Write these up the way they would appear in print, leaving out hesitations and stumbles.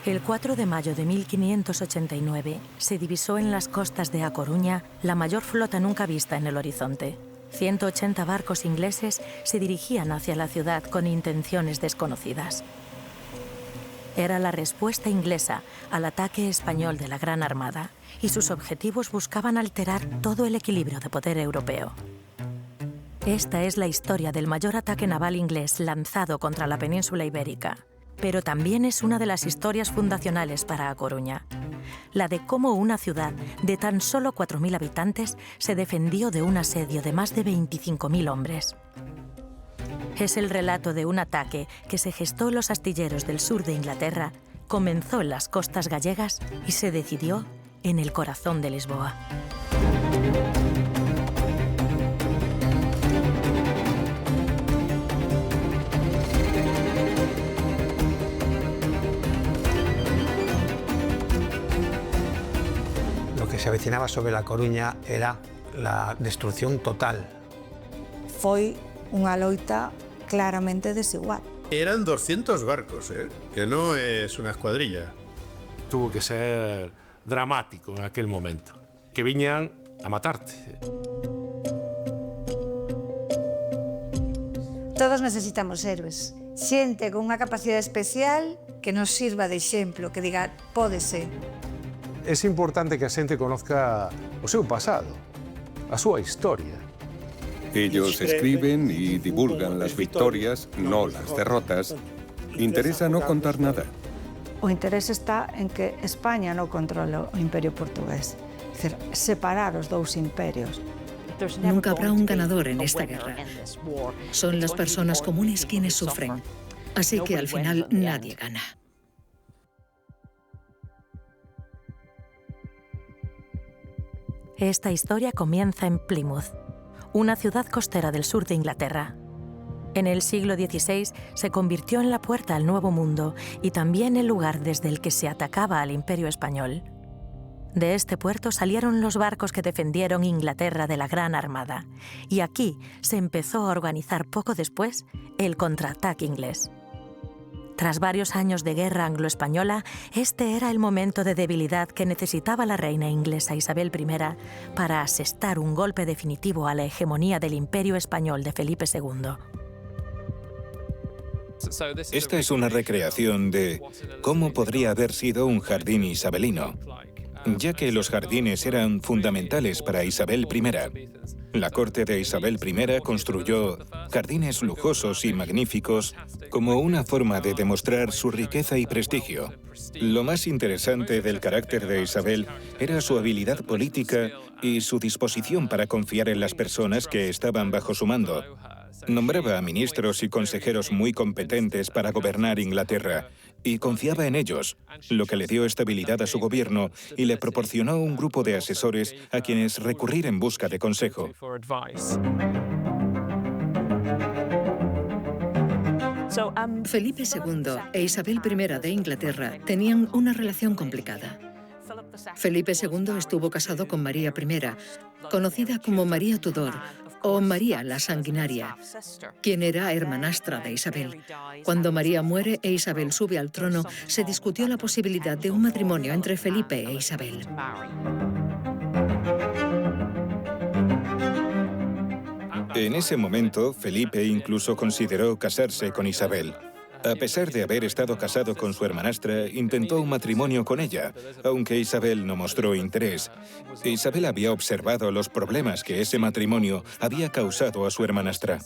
El 4 de mayo de 1589 se divisó en las costas de A Coruña la mayor flota nunca vista en el horizonte. 180 barcos ingleses se dirigían hacia la ciudad con intenciones desconocidas. Era la respuesta inglesa al ataque español de la Gran Armada, y sus objetivos buscaban alterar todo el equilibrio de poder europeo. Esta es la historia del mayor ataque naval inglés lanzado contra la península ibérica, pero también es una de las historias fundacionales para A Coruña, la de cómo una ciudad de tan solo 4.000 habitantes se defendió de un asedio de más de 25.000 hombres. Es el relato de un ataque que se gestó en los astilleros del sur de Inglaterra, comenzó en las costas gallegas y se decidió en el corazón de Lisboa. Lo que se avecinaba sobre La Coruña era la destrucción total. Foi unha loita claramente desigual. Eran 200 barcos, que no es una escuadrilla. Tuvo que ser dramático en aquel momento, que viñan a matarte. Todos necesitamos héroes. Xente con unha capacidade especial que nos sirva de exemplo, que diga, pódese. Es importante que a xente conozca o seu pasado, a súa historia. Ellos escriben y divulgan las victorias, no las derrotas. Interesa no contar nada. O interés está en que España non controla o imperio portugués. É dicir, separar os dous imperios. Nunca habrá un ganador en esta guerra. Son las personas comunes quienes sufren. Así que al final nadie gana. Esta historia comienza en Plymouth, una ciudad costera del sur de Inglaterra. En el siglo XVI se convirtió en la puerta al Nuevo Mundo y también el lugar desde el que se atacaba al Imperio Español. De este puerto salieron los barcos que defendieron Inglaterra de la Gran Armada, y aquí se empezó a organizar poco después el contraataque inglés. Tras varios años de guerra anglo-española, este era el momento de debilidad que necesitaba la reina inglesa Isabel I para asestar un golpe definitivo a la hegemonía del Imperio Español de Felipe II. Esta es una recreación de cómo podría haber sido un jardín isabelino, ya que los jardines eran fundamentales para Isabel I. La corte de Isabel I construyó jardines lujosos y magníficos como una forma de demostrar su riqueza y prestigio. Lo más interesante del carácter de Isabel era su habilidad política y su disposición para confiar en las personas que estaban bajo su mando. Nombraba a ministros y consejeros muy competentes para gobernar Inglaterra y confiaba en ellos, lo que le dio estabilidad a su gobierno y le proporcionó un grupo de asesores a quienes recurrir en busca de consejo. Felipe II e Isabel I de Inglaterra tenían una relación complicada. Felipe II estuvo casado con María I, conocida como María Tudor o María la Sanguinaria, quien era hermanastra de Isabel. Cuando María muere e Isabel sube al trono, se discutió la posibilidad de un matrimonio entre Felipe e Isabel. En ese momento, Felipe incluso consideró casarse con Isabel. A pesar de haber estado casado con su hermanastra, intentó un matrimonio con ella, aunque Isabel no mostró interés. Isabel había observado los problemas que ese matrimonio había causado a su hermanastra.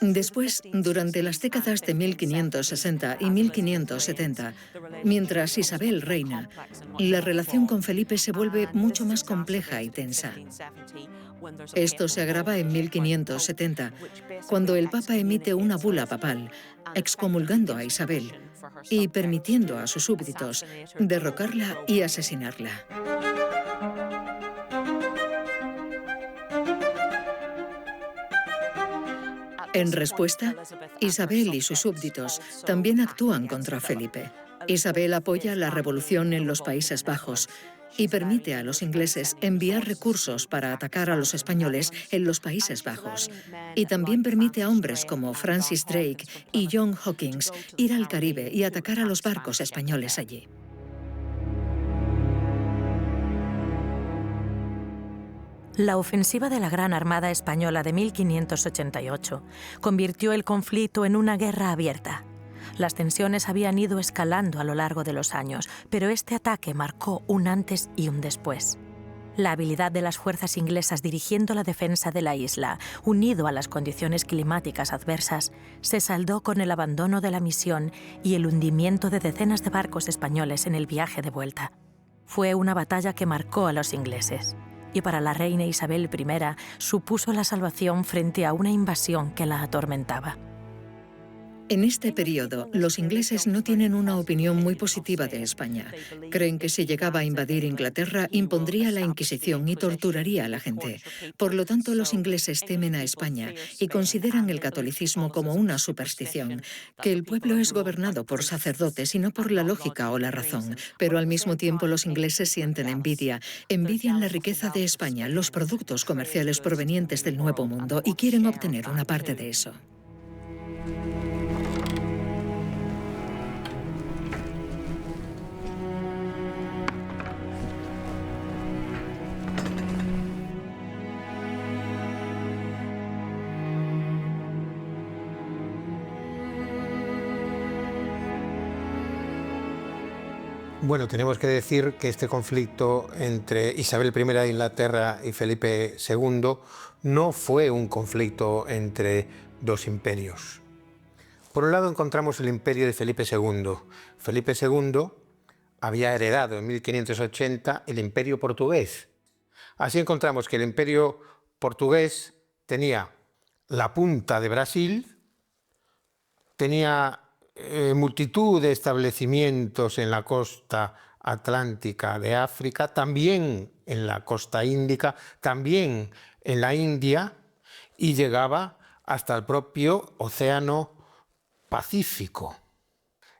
Después, durante las décadas de 1560 y 1570, mientras Isabel reina, la relación con Felipe se vuelve mucho más compleja y tensa. Esto se agrava en 1570, cuando el Papa emite una bula papal, excomulgando a Isabel y permitiendo a sus súbditos derrocarla y asesinarla. En respuesta, Isabel y sus súbditos también actúan contra Felipe. Isabel apoya la revolución en los Países Bajos y permite a los ingleses enviar recursos para atacar a los españoles en los Países Bajos. Y también permite a hombres como Francis Drake y John Hawkins ir al Caribe y atacar a los barcos españoles allí. La ofensiva de la Gran Armada Española de 1588 convirtió el conflicto en una guerra abierta. Las tensiones habían ido escalando a lo largo de los años, pero este ataque marcó un antes y un después. La habilidad de las fuerzas inglesas dirigiendo la defensa de la isla, unido a las condiciones climáticas adversas, se saldó con el abandono de la misión y el hundimiento de decenas de barcos españoles en el viaje de vuelta. Fue una batalla que marcó a los ingleses, y para la reina Isabel I supuso la salvación frente a una invasión que la atormentaba. En este periodo, los ingleses no tienen una opinión muy positiva de España. Creen que si llegaba a invadir Inglaterra, impondría la Inquisición y torturaría a la gente. Por lo tanto, los ingleses temen a España y consideran el catolicismo como una superstición, que el pueblo es gobernado por sacerdotes y no por la lógica o la razón. Pero al mismo tiempo, los ingleses sienten envidia. Envidian la riqueza de España, los productos comerciales provenientes del Nuevo Mundo, y quieren obtener una parte de eso. Bueno, tenemos que decir que este conflicto entre Isabel I de Inglaterra y Felipe II no fue un conflicto entre dos imperios. Por un lado encontramos el imperio de Felipe II. Felipe II había heredado en 1580 el imperio portugués. Así encontramos que el imperio portugués tenía la punta de Brasil, tenía multitud de establecimientos en la costa atlántica de África, también en la costa índica, también en la India, y llegaba hasta el propio Océano Pacífico.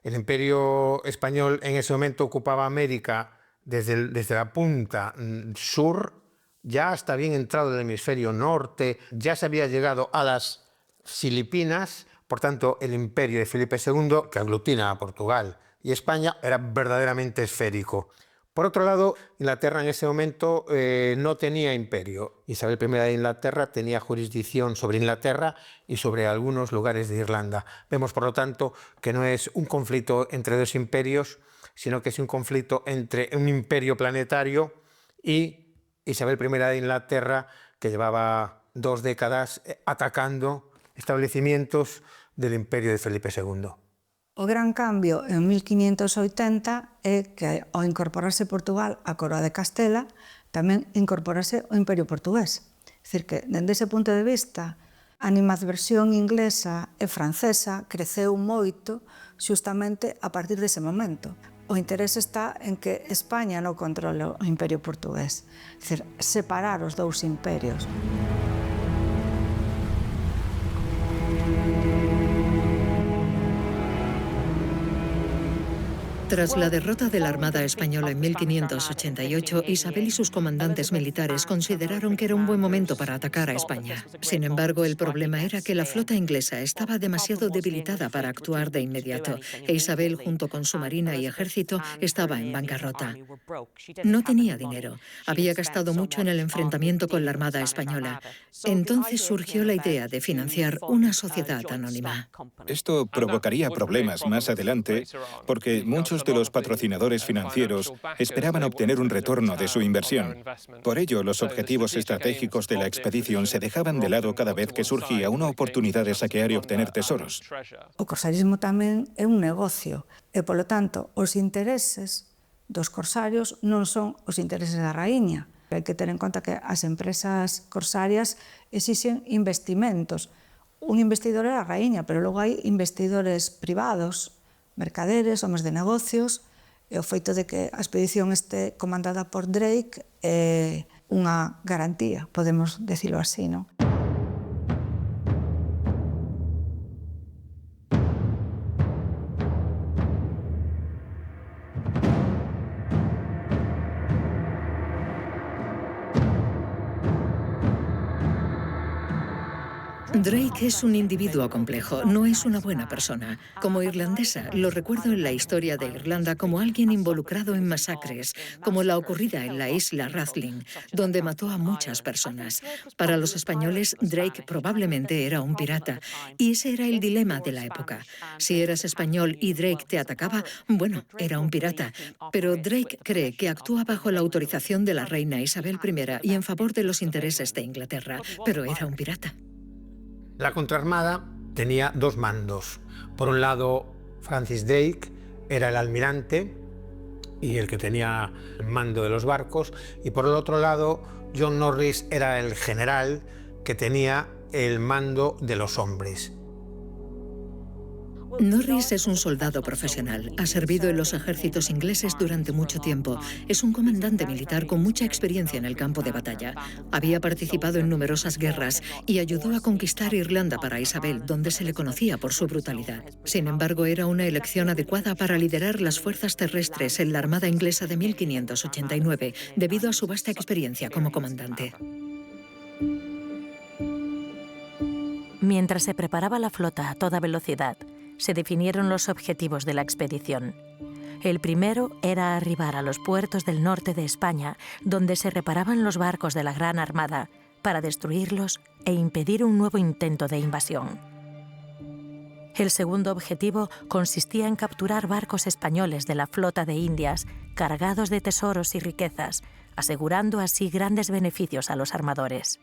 El imperio español en ese momento ocupaba América desde la punta sur, ya hasta bien entrado del hemisferio norte, ya se había llegado a las Filipinas. Por tanto, el imperio de Felipe II, que aglutina a Portugal y España, era verdaderamente esférico. Por otro lado, Inglaterra en ese momento no tenía imperio. Isabel I de Inglaterra tenía jurisdicción sobre Inglaterra y sobre algunos lugares de Irlanda. Vemos, por lo tanto, que no es un conflicto entre dos imperios, sino que es un conflicto entre un imperio planetario y Isabel I de Inglaterra, que llevaba 2 décadas atacando establecimientos del imperio de Felipe II. O gran cambio en 1580 é que ao incorporarse Portugal á Coroa de Castela tamén incorporarse o Imperio Portugués. É dicir que, dende ese punto de vista, a animadversión inglesa e francesa creceu moito xustamente a partir dese momento. O interese está en que España non controle o Imperio Portugués, é dicir, separar os dous imperios. Tras la derrota de la Armada Española en 1588, Isabel y sus comandantes militares consideraron que era un buen momento para atacar a España. Sin embargo, el problema era que la flota inglesa estaba demasiado debilitada para actuar de inmediato, e Isabel, junto con su marina y ejército, estaba en bancarrota. No tenía dinero, había gastado mucho en el enfrentamiento con la Armada Española. Entonces surgió la idea de financiar una sociedad anónima. Esto provocaría problemas más adelante porque muchos de los patrocinadores financieros esperaban obtener un retorno de su inversión. Por ello, los objetivos estratégicos de la expedición se dejaban de lado cada vez que surgía una oportunidad de saquear y obtener tesoros. O corsarismo tamén é un negocio e, polo tanto, os intereses dos corsarios non son os intereses da raíña. Hai que ter en conta que as empresas corsarias exixen investimentos. Un investidor é a raíña, pero logo hai investidores privados, mercaderes, homes de negocios, e o feito de que a expedición este comandada por Drake é unha garantía, podemos decirlo así, non? Drake es un individuo complejo, no es una buena persona. Como irlandesa, lo recuerdo en la historia de Irlanda como alguien involucrado en masacres, como la ocurrida en la isla Rathlin, donde mató a muchas personas. Para los españoles, Drake probablemente era un pirata, y ese era el dilema de la época. Si eras español y Drake te atacaba, bueno, era un pirata. Pero Drake cree que actúa bajo la autorización de la reina Isabel I y en favor de los intereses de Inglaterra, pero era un pirata. La contraarmada tenía dos mandos. Por un lado, Francis Drake era el almirante y el que tenía el mando de los barcos, y por el otro lado, John Norris era el general que tenía el mando de los hombres. Norris es un soldado profesional. Ha servido en los ejércitos ingleses durante mucho tiempo. Es un comandante militar con mucha experiencia en el campo de batalla. Había participado en numerosas guerras y ayudó a conquistar Irlanda para Isabel, donde se le conocía por su brutalidad. Sin embargo, era una elección adecuada para liderar las fuerzas terrestres en la Armada inglesa de 1589, debido a su vasta experiencia como comandante. Mientras se preparaba la flota a toda velocidad, se definieron los objetivos de la expedición. El primero era arribar a los puertos del norte de España, donde se reparaban los barcos de la Gran Armada, para destruirlos e impedir un nuevo intento de invasión. El segundo objetivo consistía en capturar barcos españoles de la flota de Indias, cargados de tesoros y riquezas, asegurando así grandes beneficios a los armadores.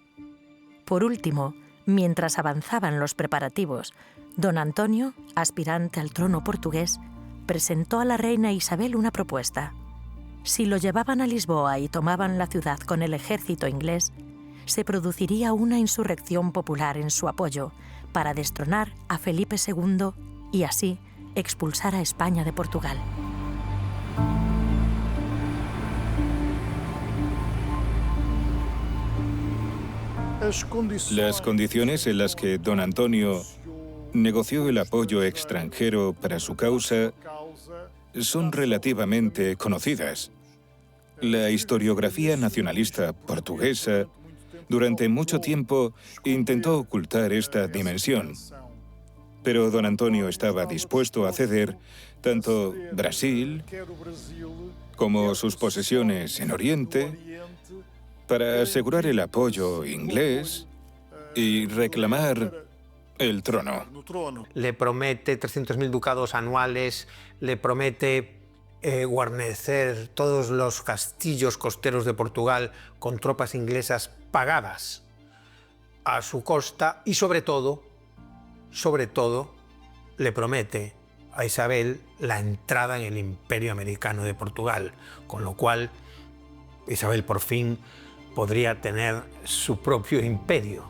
Por último, mientras avanzaban los preparativos, don Antonio, aspirante al trono portugués, presentó a la reina Isabel una propuesta. Si lo llevaban a Lisboa y tomaban la ciudad con el ejército inglés, se produciría una insurrección popular en su apoyo para destronar a Felipe II y así expulsar a España de Portugal. Las condiciones en las que don Antonio negoció el apoyo extranjero para su causa son relativamente conocidas. La historiografía nacionalista portuguesa durante mucho tiempo intentó ocultar esta dimensión, pero don Antonio estaba dispuesto a ceder tanto Brasil como sus posesiones en Oriente para asegurar el apoyo inglés y reclamar el trono. Le promete 300.000 ducados anuales, le promete guarnecer todos los castillos costeros de Portugal con tropas inglesas pagadas a su costa y sobre todo, le promete a Isabel la entrada en el Imperio Americano de Portugal, con lo cual Isabel por fin podría tener su propio imperio.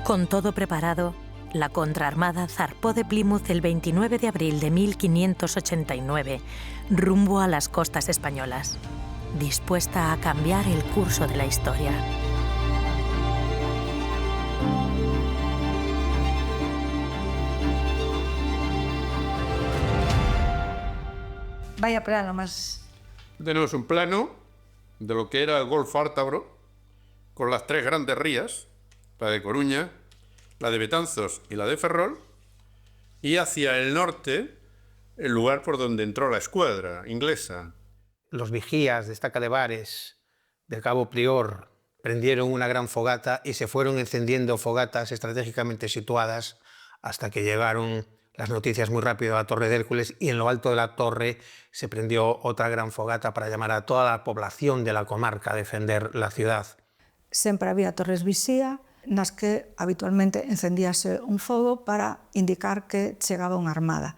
Con todo preparado, la contraarmada zarpó de Plymouth el 29 de abril de 1589, rumbo a las costas españolas, dispuesta a cambiar el curso de la historia. Vaya plano más... Tenemos un plano de lo que era el Golfo Ártabro, con las tres grandes rías, la de Coruña, la de Betanzos y la de Ferrol, y hacia el norte, el lugar por donde entró la escuadra inglesa. Los vigías de Estaca de Bares, de Cabo Prior, prendieron una gran fogata y se fueron encendiendo fogatas estratégicamente situadas hasta que llegaron las noticias muy rápido a la Torre de Hércules, y en lo alto de la torre se prendió otra gran fogata para llamar a toda la población de la comarca a defender la ciudad. Sempre había torres visía nas que habitualmente encendíase un fogo para indicar que chegaba unha armada.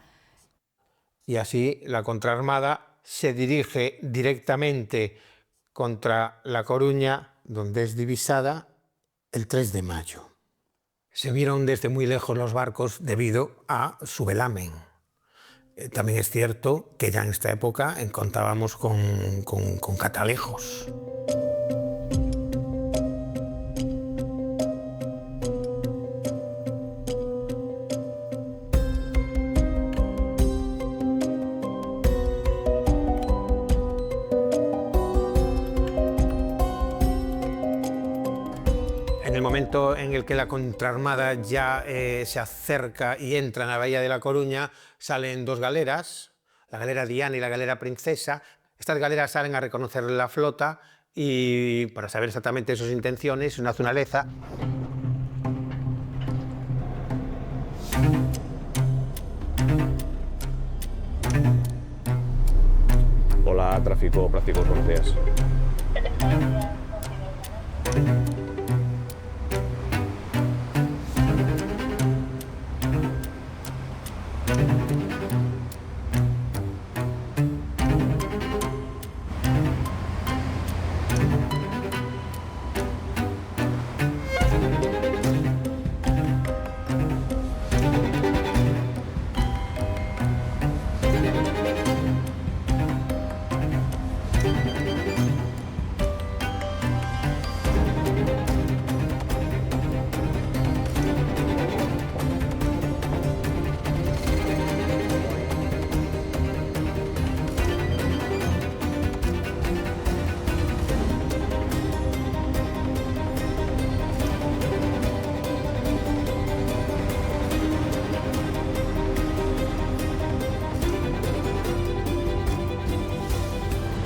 Y así la contraarmada se dirige directamente contra La Coruña, donde es divisada el 3 de mayo. Se vieron desde muy lejos los barcos debido a su velamen. También es cierto que ya en esta época contábamos con catalejos. momento en el que la contraarmada ya se acerca y entra en la bahía de La Coruña, salen dos galeras, la galera Diana y la galera Princesa. Estas galeras salen a reconocer la flota y para saber exactamente sus intenciones, su naturaleza. Hola, tráfico práctico, buenos días.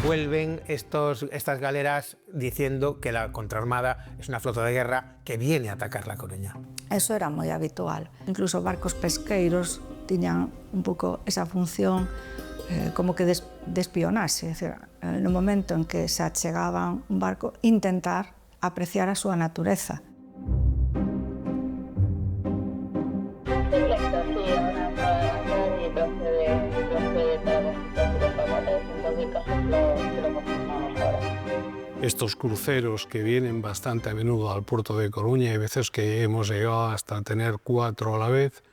Vuelven estas galeras diciendo que la contraarmada es una flota de guerra que viene a atacar La Coruña. Eso era moi habitual. Incluso barcos pesqueiros tiñan un pouco esa función como que de espionarse. É dicir, no momento en que se achegaban un barco, intentar apreciar a súa natureza. Estos cruceros que vienen bastante a menudo al puerto de Coruña, hay veces que hemos llegado hasta tener 4 a la vez.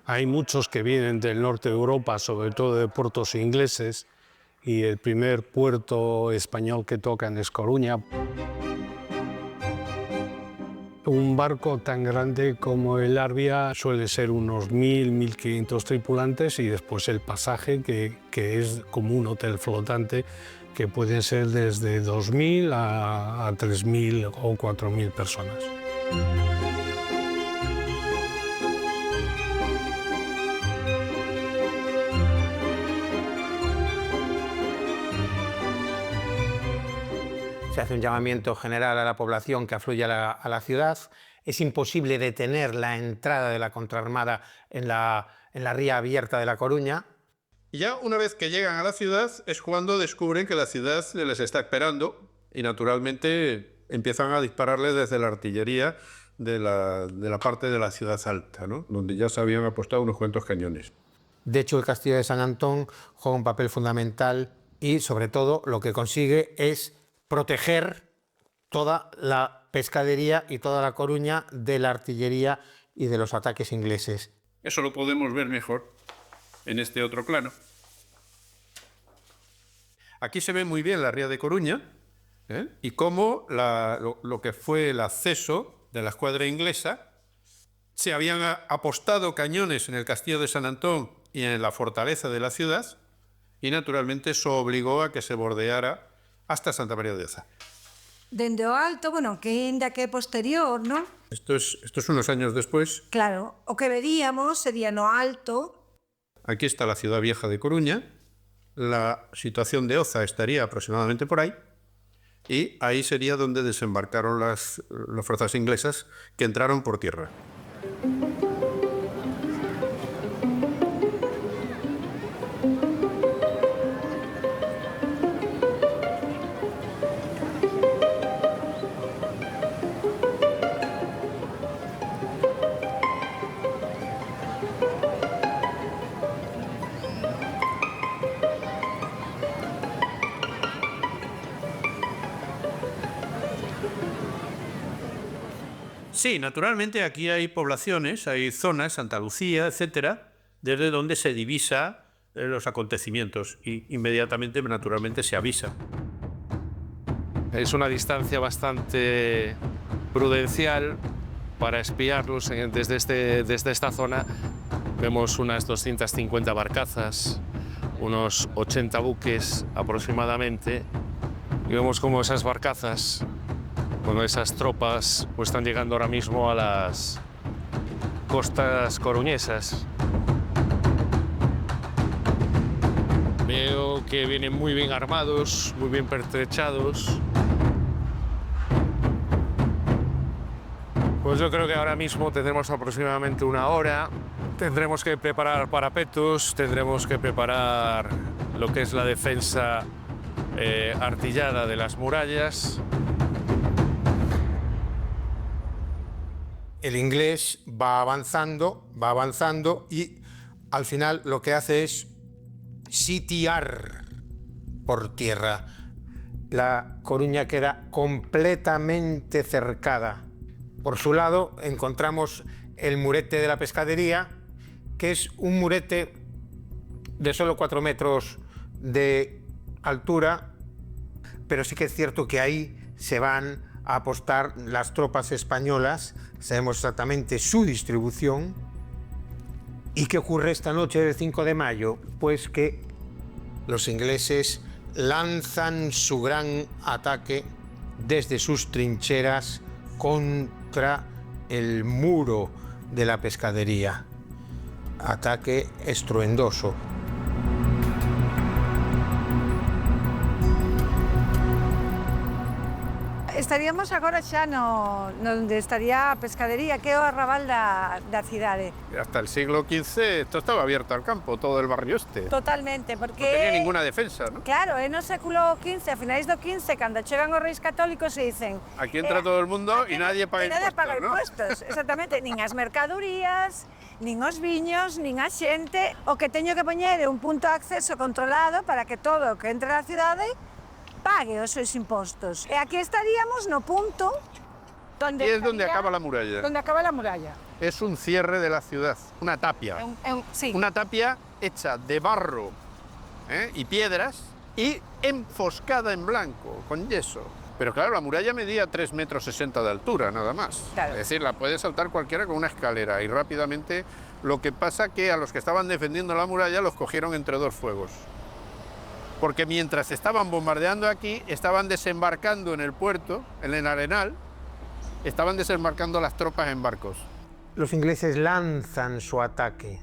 Hay muchos que vienen del norte de Europa, sobre todo de puertos ingleses, y el primer puerto español que tocan es Coruña. Un barco tan grande como el Arbia suele ser unos 1.000, 1.500 tripulantes y después el pasaje, que es como un hotel flotante, que pueden ser desde 2.000 a 3.000 o 4.000 personas. Se hace un llamamiento general a la población que afluye a la ciudad. Es imposible detener la entrada de la contraarmada en la ría abierta de La Coruña. Y ya una vez que llegan a la ciudad es cuando descubren que la ciudad les está esperando y naturalmente empiezan a dispararle desde la artillería de la parte de la ciudad alta, ¿no? Donde ya se habían apostado unos cuantos cañones. De hecho, el castillo de San Antón juega un papel fundamental y, sobre todo, lo que consigue es proteger toda la pescadería y toda La Coruña de la artillería y de los ataques ingleses. Eso lo podemos ver mejor en este otro plano. Aquí se ve muy bien la ría de Coruña y cómo lo que fue el acceso de la escuadra inglesa. Se habían apostado cañones en el castillo de San Antón y en la fortaleza de la ciudad y naturalmente eso obligó a que se bordeara hasta Santa María de Oza. Dende o alto, bueno, que ainda que é posterior, non? Esto es unos años después. Claro, o que veríamos sería no alto. Aquí está la ciudad vieja de Coruña, la situación de Oza estaría aproximadamente por ahí, y ahí sería donde desembarcaron las fuerzas inglesas que entraron por tierra. Sí, naturalmente aquí hay poblaciones, hay zonas, Santa Lucía, etcétera, desde donde se divisa los acontecimientos y inmediatamente, naturalmente, se avisa. Es una distancia bastante prudencial para espiarlos desde esta zona. Vemos unas 250 barcazas, unos 80 buques aproximadamente, y vemos cómo esas barcazas Bueno, esas tropas pues, están llegando ahora mismo a las costas coruñesas. Veo que vienen muy bien armados, muy bien pertrechados. Pues yo creo que ahora mismo tendremos aproximadamente una hora. Tendremos que preparar parapetos, tendremos que preparar lo que es la defensa artillada de las murallas. El inglés va avanzando y al final lo que hace es sitiar por tierra. La Coruña queda completamente cercada. Por su lado encontramos el murete de la pescadería, que es un murete de solo 4 metros de altura, pero sí que es cierto que ahí se van a apostar las tropas españolas. Sabemos exactamente su distribución. ¿Y qué ocurre esta noche del 5 de mayo? Pues que los ingleses lanzan su gran ataque desde sus trincheras contra el muro de la pescadería. Ataque estruendoso. Estaríamos agora xa onde estaría a pescadería, que é o arrabal da cidade. Hasta el siglo XV esto estaba abierto al campo, todo el barrio este. Totalmente, porque... No tenía ninguna defensa, ¿no? Claro, é no século XV, a finais do XV, cando chegan os reis católicos e dicen... Aquí entra todo el mundo y nadie paga impuestos, paga ¿no? impuestos, exactamente, nin as mercadurías, nin os viños, nin a xente. O que teño que poñer é un punto de acceso controlado para que todo o que entre na cidade pague os seus impostos. E aquí estaríamos no punto donde... Y es donde acaba la muralla. Donde acaba la muralla. Es un cierre de la ciudad, una tapia. Sí. Una tapia hecha de barro y piedras y enfoscada en blanco, con yeso. Pero claro, la muralla medía 3,60 metros de altura, nada más. Claro. Es decir, la puede saltar cualquiera con una escalera y rápidamente. Lo que pasa que a los que estaban defendiendo la muralla los cogieron entre dos fuegos. Porque mientras estaban bombardeando aquí, estaban desembarcando en el puerto, en el Arenal, estaban desembarcando las tropas en barcos. Los ingleses lanzan su ataque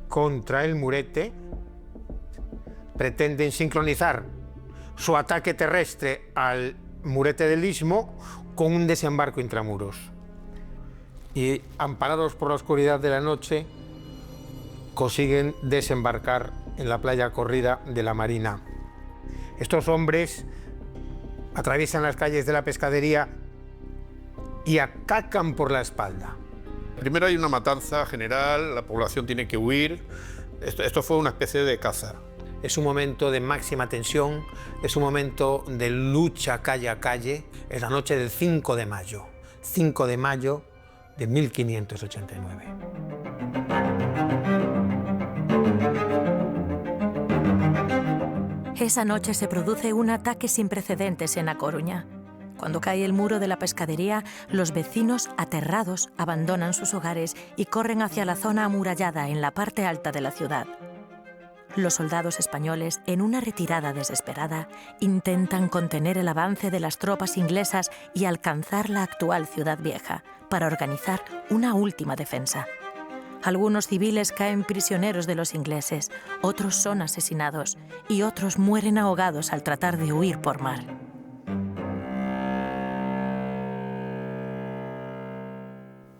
contra el murete, pretenden sincronizar su ataque terrestre al murete del Istmo con un desembarco intramuros. Y amparados por la oscuridad de la noche, consiguen desembarcar en la playa corrida de la Marina. Estos hombres atraviesan las calles de la pescadería y atacan por la espalda. Primero hay una matanza general, la población tiene que huir. Esto fue una especie de caza. Es un momento de máxima tensión, es un momento de lucha calle a calle. Es la noche del 5 de mayo, 5 de mayo de 1589. Esa noche se produce un ataque sin precedentes en A Coruña. Cuando cae el muro de la pescadería, los vecinos, aterrados, abandonan sus hogares y corren hacia la zona amurallada en la parte alta de la ciudad. Los soldados españoles, en una retirada desesperada, intentan contener el avance de las tropas inglesas y alcanzar la actual Ciudad Vieja para organizar una última defensa. Algunos civiles caen prisioneros de los ingleses, otros son asesinados y otros mueren ahogados al tratar de huir por mar.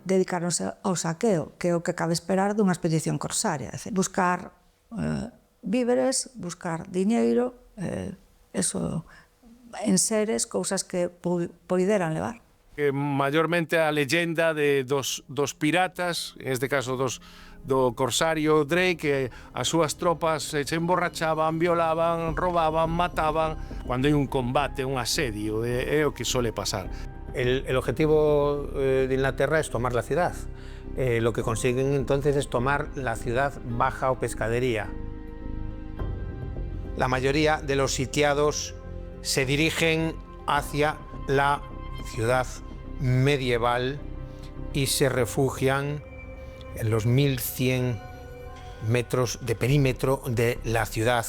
Dedicarnos ao saqueo, que é o que cabe esperar dunha expedición corsaria. É dicir, buscar víveres, buscar diñeiro, eso, enseres, cousas que poideran levar. Mayormente a leyenda de dos piratas, en este caso do corsario Drake, que as súas tropas se emborrachaban, violaban, robaban, mataban. Cuando hai un combate, un asedio, é o que suele pasar. El objetivo de Inglaterra es tomar la ciudad. Lo que consiguen entonces es tomar la ciudad baja o pescadería. La mayoría de los sitiados se dirigen hacia la ciudad medieval y se refugian en los 1100 metros de perímetro de la ciudad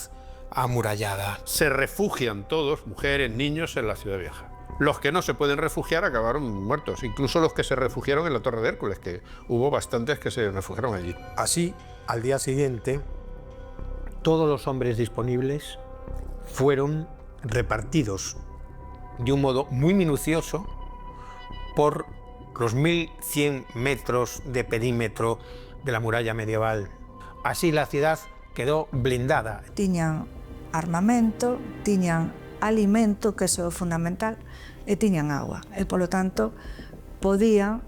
amurallada. Se refugian todos, mujeres, niños, en la Ciudad Vieja. Los que no se pueden refugiar acabaron muertos, incluso los que se refugiaron en la Torre de Hércules, que hubo bastantes que se refugiaron allí. Así, al día siguiente, todos los hombres disponibles fueron repartidos de un modo muy minucioso por los 1.100 metros de perímetro de la muralla medieval. Así la ciudad quedó blindada. Tiñan armamento, tiñan alimento, que é o fundamental, e tiñan agua. E, polo tanto, podían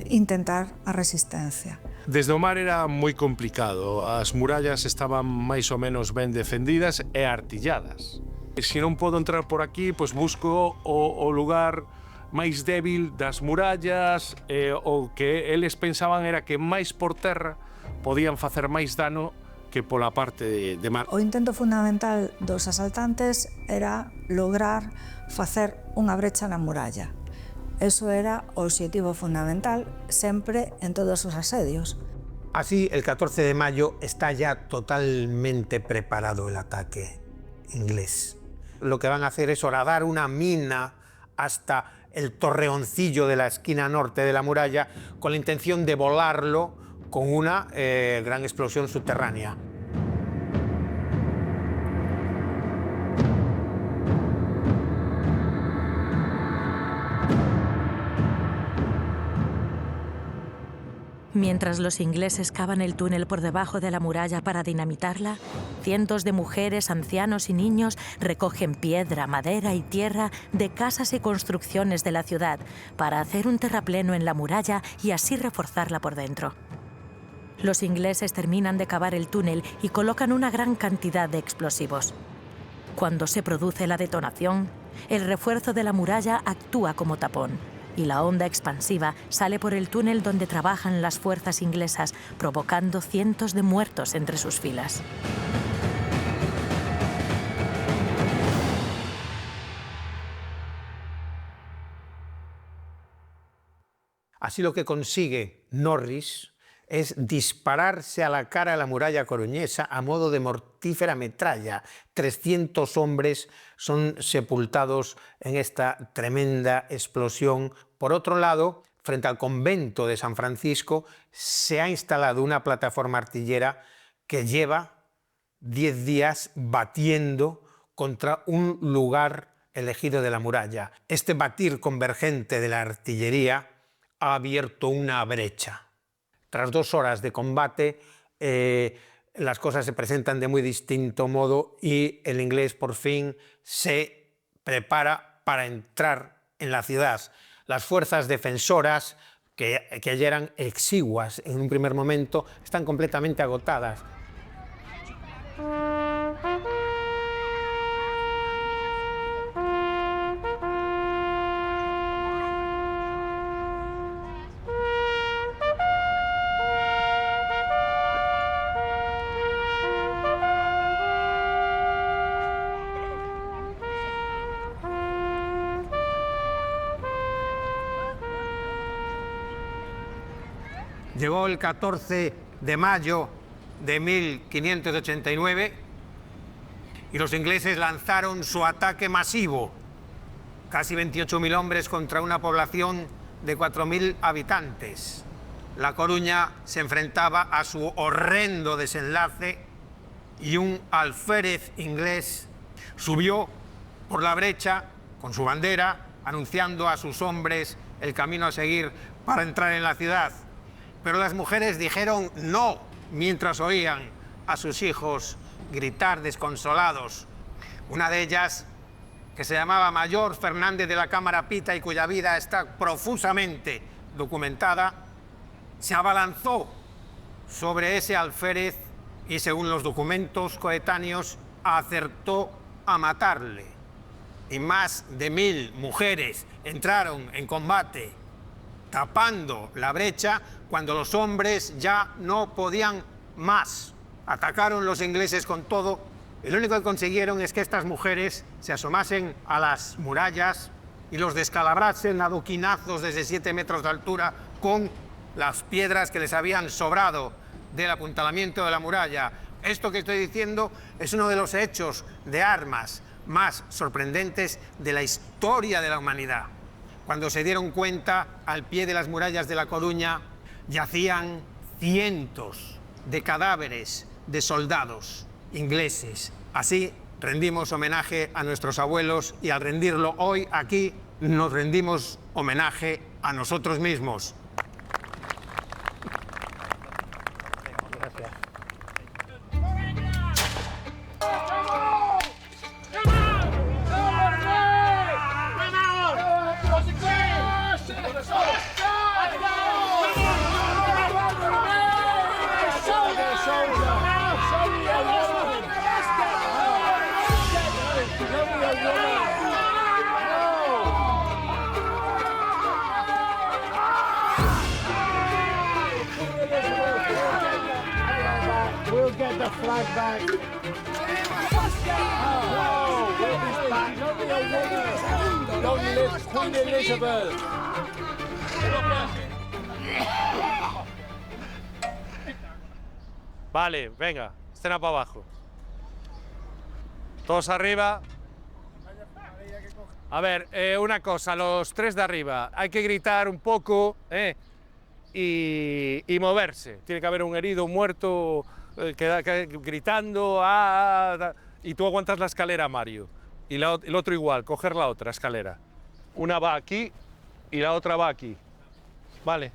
intentar a resistencia. Desde o mar era moi complicado. As murallas estaban máis ou menos ben defendidas e artilladas. Se non podo entrar por aquí, pois busco o lugar máis débil das murallas, o que eles pensaban era que máis por terra podían facer máis dano que pola parte de mar. O intento fundamental dos asaltantes era lograr facer unha brecha na muralla. Eso era o obxectivo fundamental sempre en todos os asedios. Así, el 14 de mayo está ya totalmente preparado el ataque inglés. Lo que van a hacer es horadar una mina hasta el torreoncillo de la esquina norte de la muralla con la intención de volarlo con una gran explosión subterránea. Mientras los ingleses cavan el túnel por debajo de la muralla para dinamitarla, cientos de mujeres, ancianos y niños recogen piedra, madera y tierra de casas y construcciones de la ciudad para hacer un terrapleno en la muralla y así reforzarla por dentro. Los ingleses terminan de cavar el túnel y colocan una gran cantidad de explosivos. Cuando se produce la detonación, el refuerzo de la muralla actúa como tapón y la onda expansiva sale por el túnel donde trabajan las fuerzas inglesas, provocando cientos de muertos entre sus filas. Así lo que consigue Norris es dispararse a la cara de la muralla coruñesa a modo de mortífera metralla. 300 hombres son sepultados en esta tremenda explosión. Por otro lado, frente al convento de San Francisco, se ha instalado una plataforma artillera que lleva 10 días batiendo contra un lugar elegido de la muralla. Este batir convergente de la artillería ha abierto una brecha. Tras 2 horas de combate, las cosas se presentan de muy distinto modo y el inglés por fin se prepara para entrar en la ciudad. Las fuerzas defensoras, que ayer eran exiguas en un primer momento, están completamente agotadas. Llegó el 14 de mayo de 1589 y los ingleses lanzaron su ataque masivo. Casi 28.000 hombres contra una población de 4.000 habitantes. La Coruña se enfrentaba a su horrendo desenlace y un alférez inglés subió por la brecha con su bandera, anunciando a sus hombres el camino a seguir para entrar en la ciudad. Pero las mujeres dijeron no mientras oían a sus hijos gritar desconsolados. Una de ellas, que se llamaba Mayor Fernández de la Cámara Pita y cuya vida está profusamente documentada, se abalanzó sobre ese alférez y, según los documentos coetáneos, acertó a matarle. Y más de 1.000 mujeres entraron en combate, tapando la brecha cuando los hombres ya no podían más. Atacaron los ingleses con todo y lo único que consiguieron es que estas mujeres se asomasen a las murallas y los descalabrasen a adoquinazos desde 7 metros de altura con las piedras que les habían sobrado del apuntalamiento de la muralla. Esto que estoy diciendo es uno de los hechos de armas más sorprendentes de la historia de la humanidad. Cuando se dieron cuenta, al pie de las murallas de La Coruña yacían cientos de cadáveres de soldados ingleses. Así rendimos homenaje a nuestros abuelos y al rendirlo hoy aquí nos rendimos homenaje a nosotros mismos. Gracias. Vale, venga, escena para abajo. Todos arriba. A ver, una cosa, los tres de arriba, hay que gritar un poco y moverse. Tiene que haber un herido, un muerto, gritando, y tú aguantas la escalera, Mario. Y el otro igual, coger la otra escalera. Una va aquí y la otra va aquí. Vale.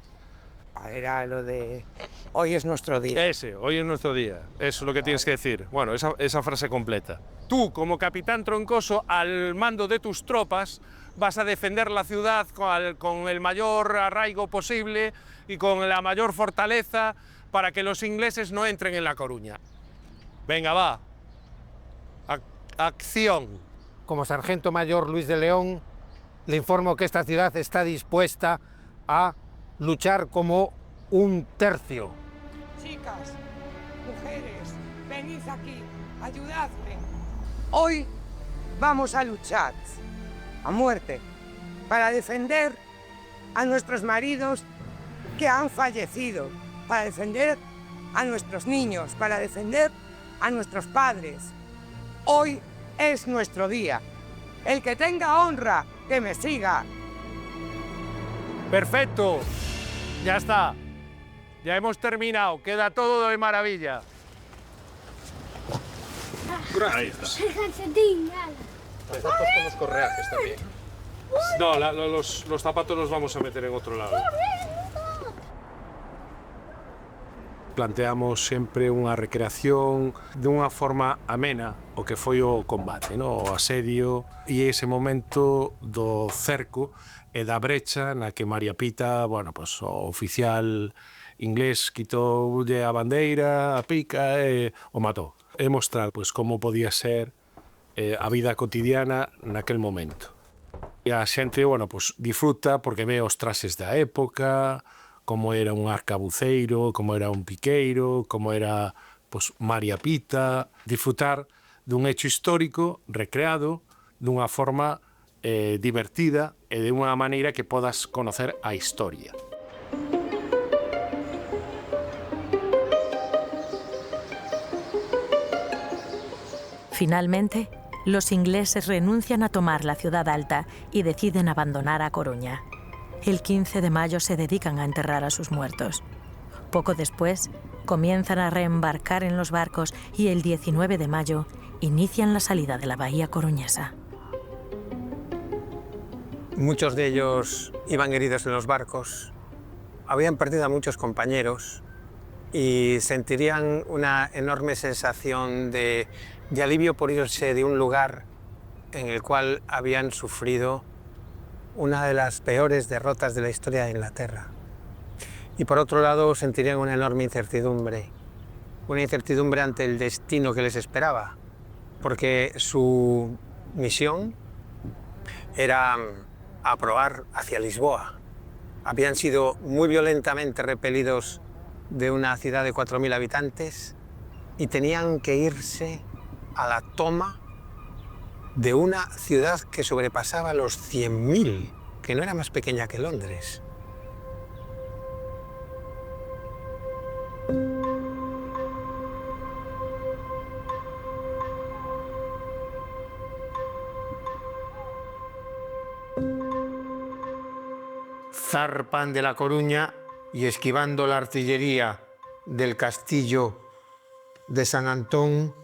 Era lo de hoy es nuestro día. Ese, hoy es nuestro día. Eso es lo que tienes que decir. Bueno, esa frase completa. Tú, como capitán Troncoso, al mando de tus tropas, vas a defender la ciudad con el mayor arraigo posible y con la mayor fortaleza para que los ingleses no entren en La Coruña. Venga, va. Acción. Como sargento mayor Luis de León, le informo que esta ciudad está dispuesta a luchar como un tercio. Chicas, mujeres, venid aquí, ayudadme. Hoy vamos a luchar a muerte para defender a nuestros maridos que han fallecido, para defender a nuestros niños, para defender a nuestros padres. Hoy es nuestro día. El que tenga honra, que me siga. Perfecto. Ya está. Ya hemos terminado. Queda todo de maravilla. Ahí está. Zapatos con los correajes también. No, los zapatos los vamos a meter en otro lado. Planteamos sempre unha recreación dunha forma amena o que foi o combate, no? O asedio e ese momento do cerco e da brecha na que María Pita, bueno, pues, o oficial inglés quitoulle a bandeira, a pica e o matou. E mostrar pues, como podía ser a vida cotidiana naquel momento. E a xente, bueno, pues, disfruta porque ve os traxes da época, como era un arcabuceiro, como era un piqueiro, como era pues, María Pita, disfrutar dun hecho histórico recreado dunha forma divertida e de unha maneira que podas conocer a historia. Finalmente, los ingleses renuncian a tomar la ciudad alta y deciden abandonar A Coruña. El 15 de mayo se dedican a enterrar a sus muertos. Poco después, comienzan a reembarcar en los barcos y el 19 de mayo inician la salida de la bahía coruñesa. Muchos de ellos iban heridos en los barcos, habían perdido a muchos compañeros y sentirían una enorme sensación de alivio por irse de un lugar en el cual habían sufrido una de las peores derrotas de la historia de Inglaterra. Y por otro lado sentirían una enorme incertidumbre ante el destino que les esperaba, porque su misión era aprobar hacia Lisboa. Habían sido muy violentamente repelidos de una ciudad de 4.000 habitantes y tenían que irse a la toma de una ciudad que sobrepasaba los 100.000, que no era más pequeña que Londres. zarpan de La Coruña y, esquivando la artillería del castillo de San Antón,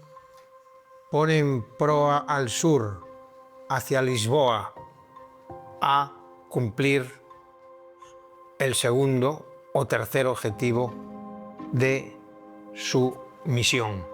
ponen proa al sur, hacia Lisboa, a cumplir el segundo o tercer objetivo de su misión.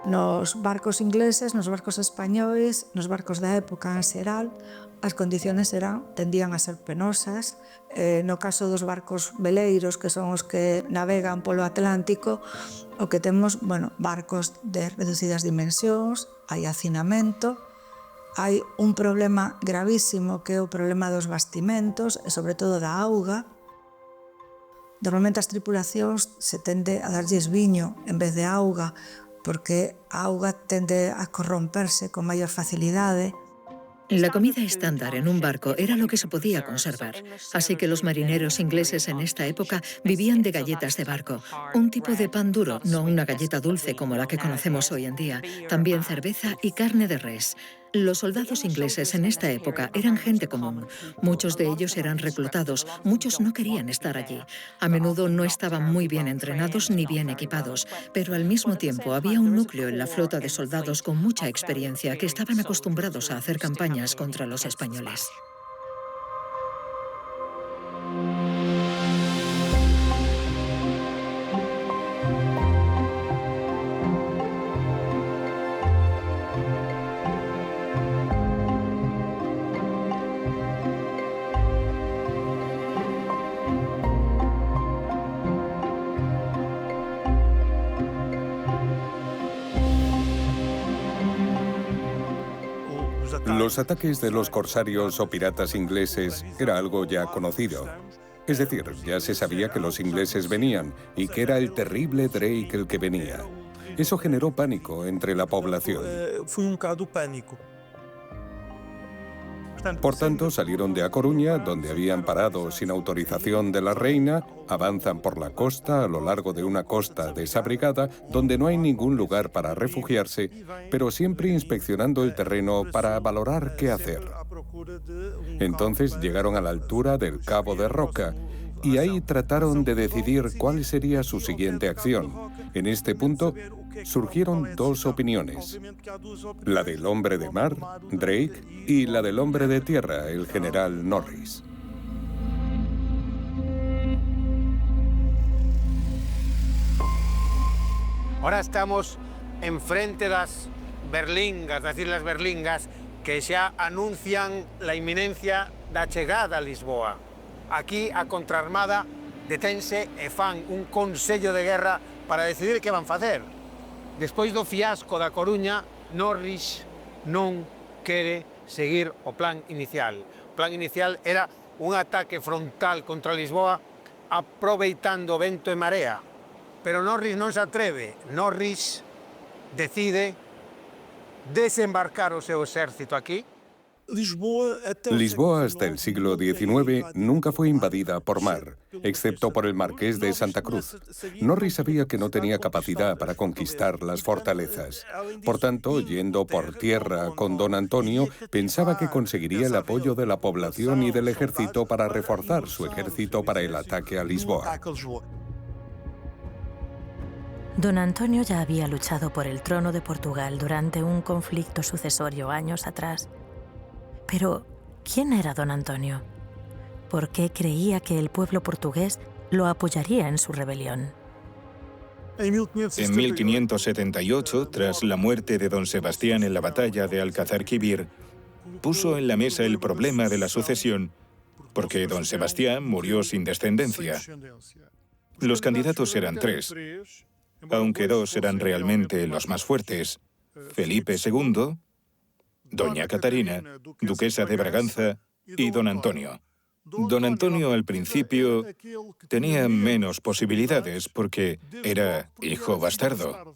Nos barcos ingleses, nos barcos españoles, nos barcos da época en xeral, as condiciones tendían a ser penosas. No caso dos barcos veleiros, que son os que navegan polo Atlántico, o que temos, barcos de reducidas dimensións, hai hacinamento, hai un problema gravísimo que é o problema dos bastimentos e sobre todo da auga. Normalmente as tripulacións se tende a darlles viño en vez de auga, porque a auga tende a corromperse con maior facilidade. La comida estándar en un barco era lo que se podía conservar, así que los marineros ingleses en esta época vivían de galletas de barco, un tipo de pan duro, no una galleta dulce como la que conocemos hoy en día, también cerveza y carne de res. Los soldados ingleses en esta época eran gente común. Muchos de ellos eran reclutados, muchos no querían estar allí. A menudo no estaban muy bien entrenados ni bien equipados, pero al mismo tiempo había un núcleo en la flota de soldados con mucha experiencia que estaban acostumbrados a hacer campañas contra los españoles. Los ataques de los corsarios o piratas ingleses era algo ya conocido. Es decir, ya se sabía que los ingleses venían y que era el terrible Drake el que venía. Eso generó pánico entre la población. Por tanto, salieron de A Coruña, donde habían parado sin autorización de la reina, avanzan por la costa a lo largo de una costa desabrigada, donde no hay ningún lugar para refugiarse, pero siempre inspeccionando el terreno para valorar qué hacer. Entonces llegaron a la altura del Cabo de Roca, y ahí trataron de decidir cuál sería su siguiente acción. En este punto surgieron dos opiniones, la del hombre de mar, Drake, y la del hombre de tierra, el general Norris. Ahora estamos enfrente de las berlingas, das Islas Berlingas, que xa anuncian la inminencia da chegada a Lisboa. Aquí a contraarmada detense e fan un consello de guerra para decidir que van facer. Despois do fiasco da Coruña, Norris non quere seguir o plan inicial. O plan inicial era un ataque frontal contra Lisboa aproveitando vento e marea. Pero Norris non se atreve. Norris decide desembarcar o seu exército aquí. Lisboa hasta el siglo XIX nunca fue invadida por mar, excepto por el Marqués de Santa Cruz. Norris sabía que no tenía capacidad para conquistar las fortalezas. Por tanto, yendo por tierra con don Antonio, pensaba que conseguiría el apoyo de la población y del ejército para reforzar su ejército para el ataque a Lisboa. Don Antonio ya había luchado por el trono de Portugal durante un conflicto sucesorio años atrás. Pero, ¿quién era don Antonio? ¿Por qué creía que el pueblo portugués lo apoyaría en su rebelión? En 1578, tras la muerte de don Sebastián en la batalla de Alcázar-Quibir, puso en la mesa el problema de la sucesión, porque don Sebastián murió sin descendencia. Los candidatos eran tres, aunque dos eran realmente los más fuertes: Felipe II, doña Catarina, duquesa de Braganza, y don Antonio. Don Antonio al principio tenía menos posibilidades porque era hijo bastardo.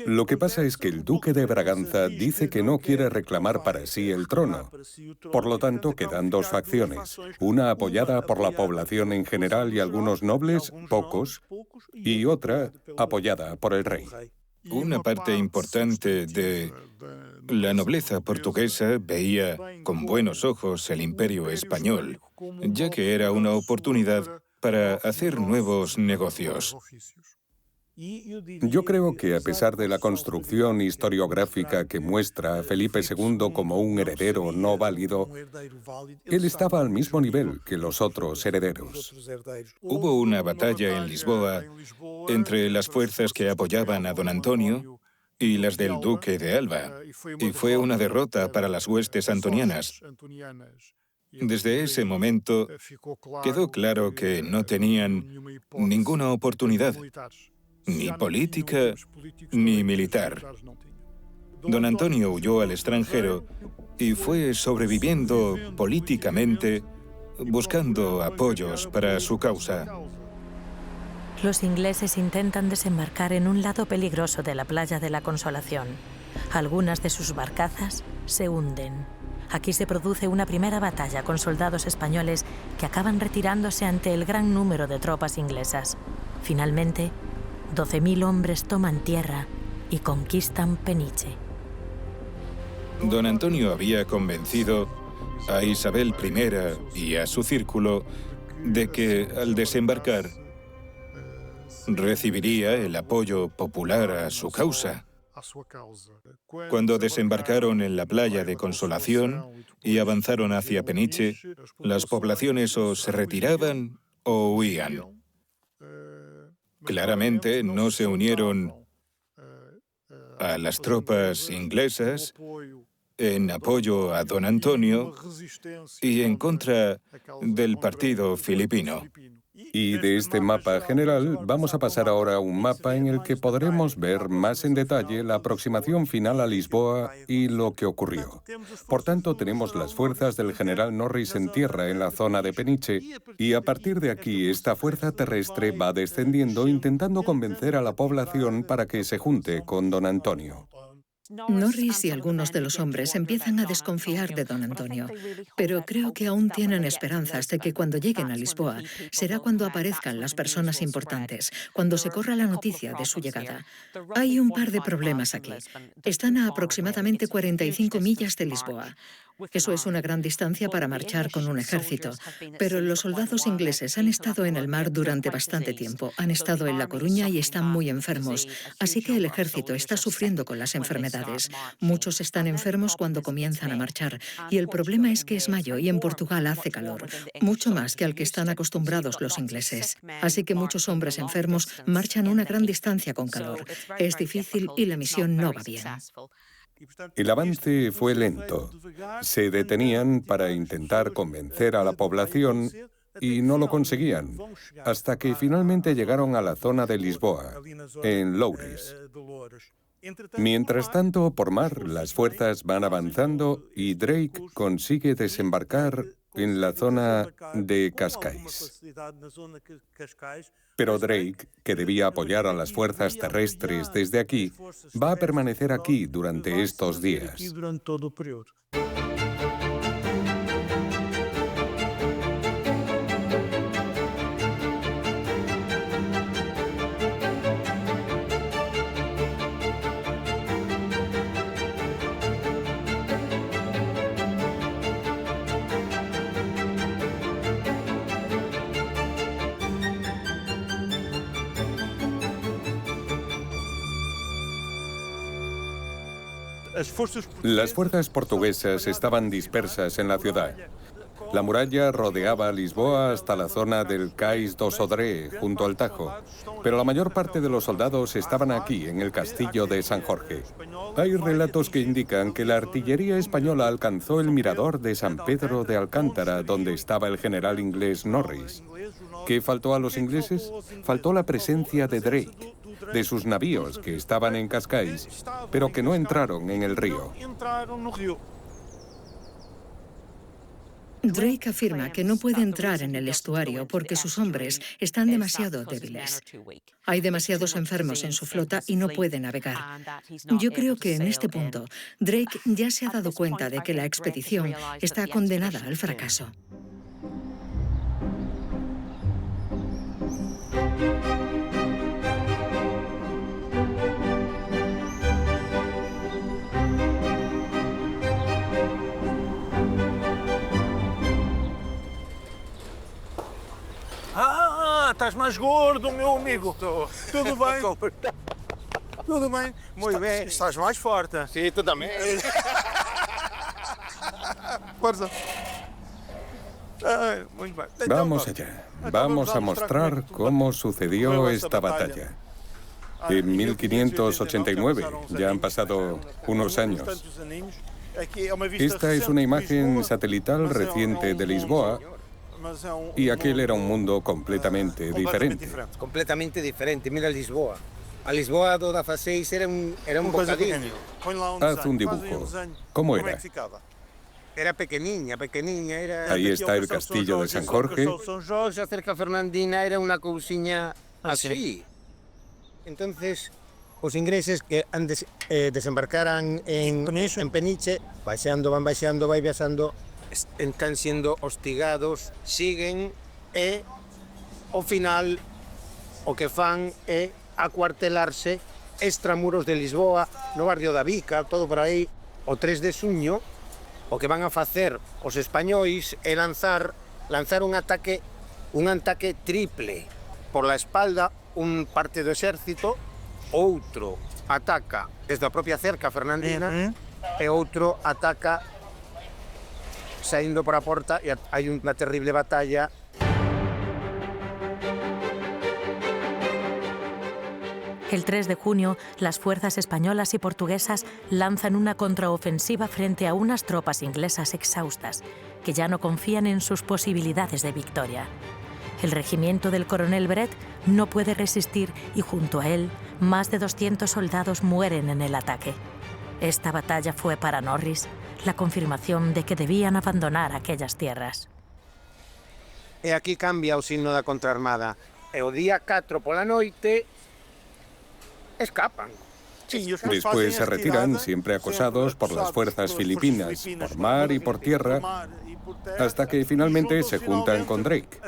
Lo que pasa es que el duque de Braganza dice que no quiere reclamar para sí el trono. Por lo tanto, quedan dos facciones, una apoyada por la población en general y algunos nobles, pocos, y otra apoyada por el rey. Una parte importante de la nobleza portuguesa veía con buenos ojos el imperio español, ya que era una oportunidad para hacer nuevos negocios. Yo creo que a pesar de la construcción historiográfica que muestra a Felipe II como un heredero no válido, él estaba al mismo nivel que los otros herederos. Hubo una batalla en Lisboa entre las fuerzas que apoyaban a don Antonio y las del duque de Alba, y fue una derrota para las huestes antonianas. Desde ese momento quedó claro que no tenían ninguna oportunidad, ni política ni militar. Don Antonio huyó al extranjero y fue sobreviviendo políticamente, buscando apoyos para su causa. Los ingleses intentan desembarcar en un lado peligroso de la playa de la Consolación. Algunas de sus barcazas se hunden. Aquí se produce una primera batalla con soldados españoles que acaban retirándose ante el gran número de tropas inglesas. Finalmente, 12.000 hombres toman tierra y conquistan Peniche. Don Antonio había convencido a Isabel I y a su círculo de que al desembarcar recibiría el apoyo popular a su causa. Cuando desembarcaron en la playa de Consolación y avanzaron hacia Peniche, las poblaciones o se retiraban o huían. Claramente no se unieron a las tropas inglesas en apoyo a don Antonio y en contra del partido filipino. Y de este mapa general vamos a pasar ahora a un mapa en el que podremos ver más en detalle la aproximación final a Lisboa y lo que ocurrió. Por tanto, tenemos las fuerzas del general Norris en tierra en la zona de Peniche, y a partir de aquí esta fuerza terrestre va descendiendo intentando convencer a la población para que se junte con don Antonio. Norris y algunos de los hombres empiezan a desconfiar de don Antonio, pero creo que aún tienen esperanzas de que cuando lleguen a Lisboa será cuando aparezcan las personas importantes, cuando se corra la noticia de su llegada. Hay un par de problemas aquí. Están a aproximadamente 45 millas de Lisboa. Eso es una gran distancia para marchar con un ejército, pero los soldados ingleses han estado en el mar durante bastante tiempo, han estado en La Coruña y están muy enfermos, así que el ejército está sufriendo con las enfermedades. Muchos están enfermos cuando comienzan a marchar, y el problema es que es mayo y en Portugal hace calor, mucho más que al que están acostumbrados los ingleses. Así que muchos hombres enfermos marchan una gran distancia con calor. Es difícil y la misión no va bien. El avance fue lento. Se detenían para intentar convencer a la población y no lo conseguían, hasta que finalmente llegaron a la zona de Lisboa, en Loures. Mientras tanto, por mar, las fuerzas van avanzando y Drake consigue desembarcar en la zona de Cascais. Pero Drake, que debía apoyar a las fuerzas terrestres desde aquí, va a permanecer aquí durante estos días. Las fuerzas portuguesas estaban dispersas en la ciudad. La muralla rodeaba a Lisboa hasta la zona del Cais do Sodré, junto al Tajo, pero la mayor parte de los soldados estaban aquí, en el castillo de San Jorge. Hay relatos que indican que la artillería española alcanzó el mirador de San Pedro de Alcántara, donde estaba el general inglés Norris. ¿Qué faltó a los ingleses? Faltó la presencia de Drake, de sus navíos que estaban en Cascais, pero que no entraron en el río. Drake afirma que no puede entrar en el estuario porque sus hombres están demasiado débiles. Hay demasiados enfermos en su flota y no puede navegar. Yo creo que en este punto Drake ya se ha dado cuenta de que la expedición está condenada al fracaso. Estás mais gordo, meu amigo. Tudo bem? Tudo bem? Muito bem. Estás mais forte. Sí, tú también. Fuerza. Muy bien. Vamos allá. Vamos a mostrar cómo sucedió esta batalla. En 1589, ya han pasado unos años. Esta es una imagen satelital reciente de Lisboa, y aquel era un mundo completamente diferente. Completamente diferente. Mira Lisboa. A Lisboa do da Faceis era un bocadinho. Haz un dibujo. ¿Cómo era? Era pequeniña. Era... Ahí está el castillo de San Jorge. Son Jorge, cerca Fernandina, era unha cousiña así. Entonces, os ingleses que desembarcaran en Peniche, van baixando, vai viaxando, están siendo hostigados, siguen e, ao final, o que fan é acuartelarse extramuros de Lisboa, no barrio da Vica, todo por aí. O 3 de xuño, o que van a facer os españois é lanzar un ataque triple. Por la espalda, un parte do exército, outro ataca desde a propia cerca fernandina e outro ataca saindo por a porta e hai unha terrible batalla. El 3 de junio, las fuerzas españolas y portuguesas lanzan una contraofensiva frente a unas tropas inglesas exhaustas, que ya no confían en sus posibilidades de victoria. El regimiento del coronel Brett no puede resistir y junto a él, más de 200 soldados mueren en el ataque. Esta batalla fue para Norris la confirmación de que debían abandonar aquellas tierras. E aquí cambia o signo da contraarmada. E o día 4 pola noite escapan. Después se retiran, siempre acosados por las fuerzas filipinas, por mar y por tierra, hasta que finalmente se juntan con Drake.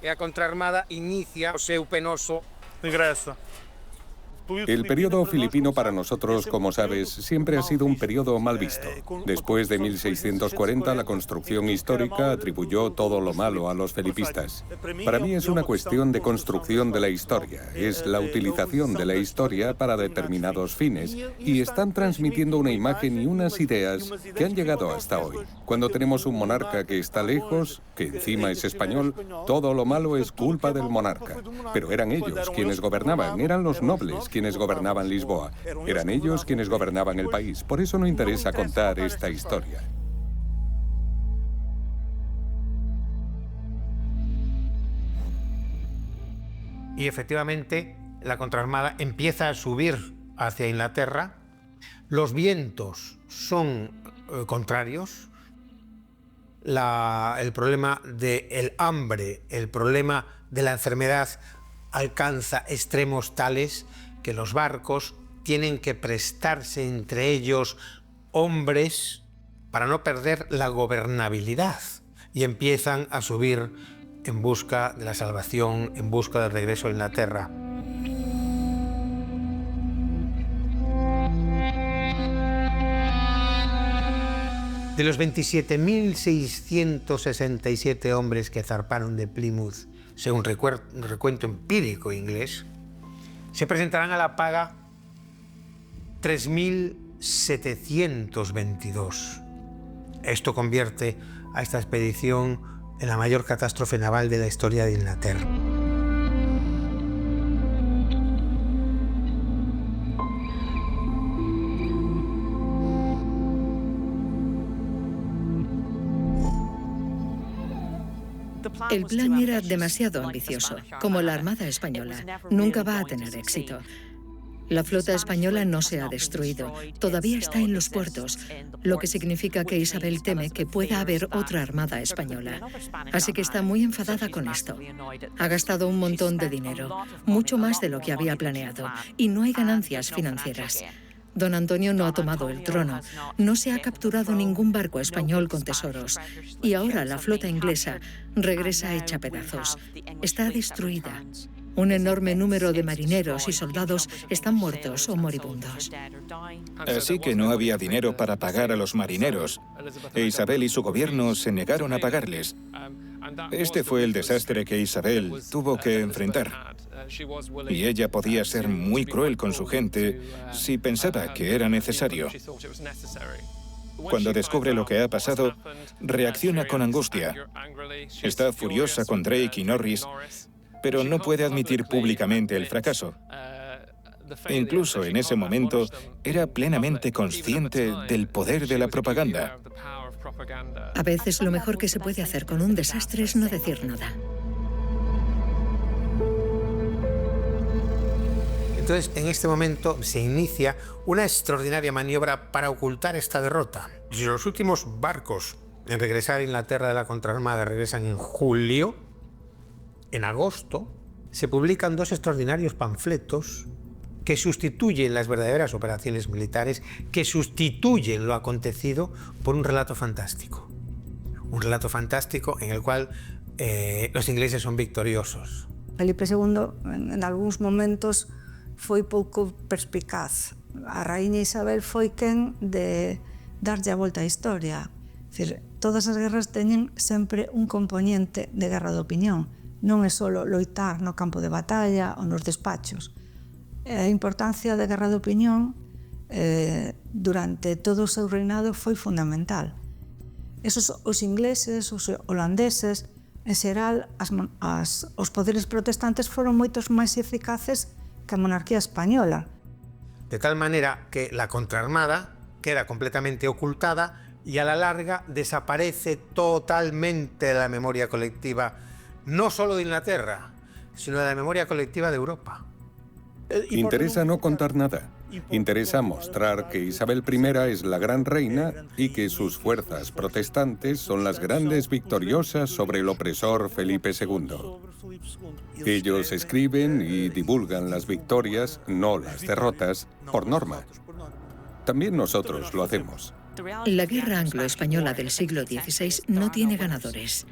E a contraarmada inicia o seu penoso regreso. El periodo filipino para nosotros, como sabes, siempre ha sido un periodo mal visto. Después de 1640, la construcción histórica atribuyó todo lo malo a los felipistas. Para mí es una cuestión de construcción de la historia. Es la utilización de la historia para determinados fines. Y están transmitiendo una imagen y unas ideas que han llegado hasta hoy. Cuando tenemos un monarca que está lejos, que encima es español, todo lo malo es culpa del monarca. Pero eran ellos quienes gobernaban, eran los nobles quienes gobernaban Lisboa. Eran ellos quienes gobernaban el país. Por eso no interesa contar esta historia. Y efectivamente, la contraarmada empieza a subir hacia Inglaterra. Los vientos son contrarios. El problema del hambre, el problema de la enfermedad alcanza extremos tales que los barcos tienen que prestarse entre ellos hombres para no perder la gobernabilidad y empiezan a subir en busca de la salvación, en busca del regreso a Inglaterra. De los 27.667 hombres que zarparon de Plymouth, según un recuento empírico inglés, se presentarán a la paga 3.722. Esto convierte a esta expedición en la mayor catástrofe naval de la historia de Inglaterra. El plan era demasiado ambicioso, como la Armada Española. Nunca va a tener éxito. La flota española no se ha destruido, todavía está en los puertos, lo que significa que Isabel teme que pueda haber otra armada española. Así que está muy enfadada con esto. Ha gastado un montón de dinero, mucho más de lo que había planeado, y no hay ganancias financieras. Don Antonio no ha tomado el trono, no se ha capturado ningún barco español con tesoros, y ahora la flota inglesa regresa hecha pedazos. Está destruida. Un enorme número de marineros y soldados están muertos o moribundos. Así que no había dinero para pagar a los marineros, e Isabel y su gobierno se negaron a pagarles. Este fue el desastre que Isabel tuvo que enfrentar. Y ella podía ser muy cruel con su gente si pensaba que era necesario. Cuando descubre lo que ha pasado, reacciona con angustia. Está furiosa con Drake y Norris, pero no puede admitir públicamente el fracaso. Incluso en ese momento, era plenamente consciente del poder de la propaganda. A veces lo mejor que se puede hacer con un desastre es no decir nada. Entonces, en este momento se inicia una extraordinaria maniobra para ocultar esta derrota. Si los últimos barcos en regresar a Inglaterra de la contraarmada regresan en julio, en agosto se publican dos extraordinarios panfletos que sustituyen las verdaderas operaciones militares, que sustituyen lo acontecido por un relato fantástico. Un relato fantástico en el cual los ingleses son victoriosos. Felipe II, en algúns momentos, foi pouco perspicaz. A raíña Isabel foi quen de darlle a volta á historia. É dicir, todas as guerras teñen sempre un componente de guerra de opinión. Non é só loitar no campo de batalla ou nos despachos. A importancia da guerra de opinión durante todo o seu reinado foi fundamental. Os ingleses, os holandeses, en xeral, os poderes protestantes foron moitos máis eficaces que a monarquía española. De tal manera que la contraarmada queda completamente ocultada y a la larga desaparece totalmente de la memoria colectiva, no solo de Inglaterra, sino de la memoria colectiva de Europa. Interesa no contar nada. Interesa mostrar que Isabel I es la gran reina y que sus fuerzas protestantes son las grandes victoriosas sobre el opresor Felipe II. Ellos escriben y divulgan las victorias, no las derrotas, por norma. También nosotros lo hacemos. La guerra anglo-española del siglo XVI no tiene ganadores.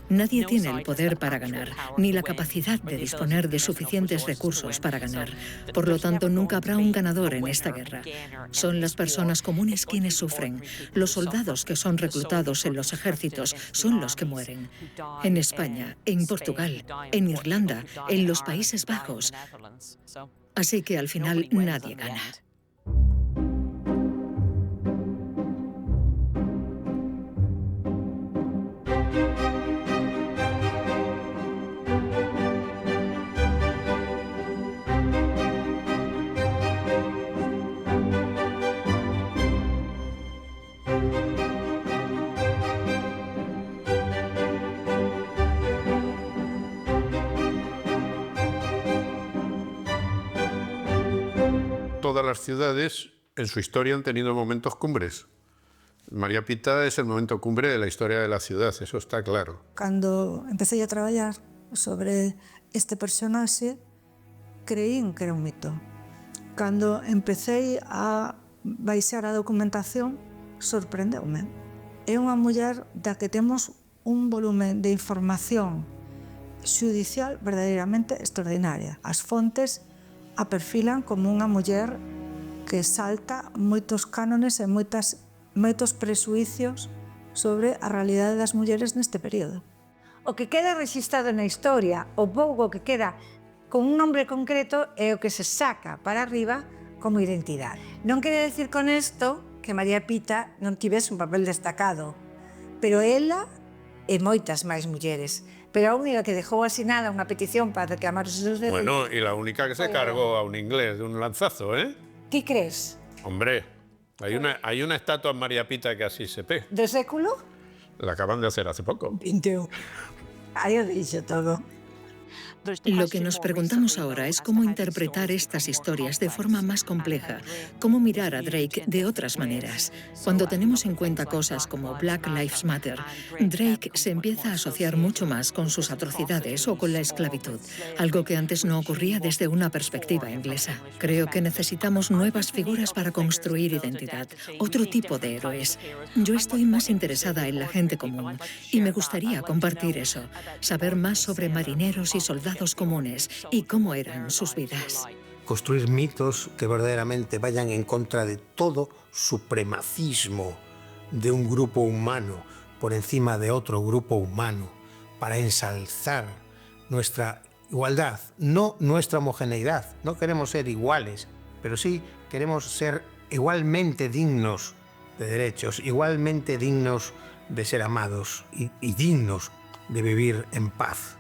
Nadie tiene el poder para ganar, ni la capacidad de disponer de suficientes recursos para ganar. Por lo tanto, nunca habrá un ganador en esta guerra. Son las personas comunes quienes sufren. Los soldados que son reclutados en los ejércitos son los que mueren. En España, en Portugal, en Irlanda, en los Países Bajos. Así que al final nadie gana. Todas las ciudades en su historia han tenido momentos cumbres. María Pita es el momento cumbre de la historia de la ciudad, eso está claro. Cando empecé a traballar sobre este personaxe, creín que era un mito. Cando empecé a baixar a documentación, sorprendeume. É unha muller da que temos un volumen de información xudicial verdadeiramente extraordinaria. As fontes a perfilan como unha muller que salta moitos cánones e moitos presuicios sobre a realidade das mulleres neste período. O que queda registrado na historia, o pouco que queda con un nombre concreto é o que se saca para arriba como identidade. Non quere decir con isto que María Pita non tivese un papel destacado, pero ela e moitas máis mulleres. Pero a única que dejou asinada unha petición para reclamar os seus derechos... Bueno, y la única que se cargó a un inglés de un lanzazo, ¿eh? ¿Qué crees? Hombre, hay una estatua en María Pita que así se ve. ¿De século? La acaban de hacer hace poco. Pinteu. Aí o dixo todo. Lo que nos preguntamos ahora es cómo interpretar estas historias de forma más compleja, cómo mirar a Drake de otras maneras. Cuando tenemos en cuenta cosas como Black Lives Matter, Drake se empieza a asociar mucho más con sus atrocidades o con la esclavitud, algo que antes no ocurría desde una perspectiva inglesa. Creo que necesitamos nuevas figuras para construir identidad, otro tipo de héroes. Yo estoy más interesada en la gente común y me gustaría compartir eso, saber más sobre marineros y soldados comunes y cómo eran sus vidas. Construir mitos que verdaderamente vayan en contra de todo supremacismo de un grupo humano por encima de otro grupo humano, para ensalzar nuestra igualdad, no nuestra homogeneidad. No queremos ser iguales, pero sí queremos ser igualmente dignos de derechos, igualmente dignos de ser amados y dignos de vivir en paz.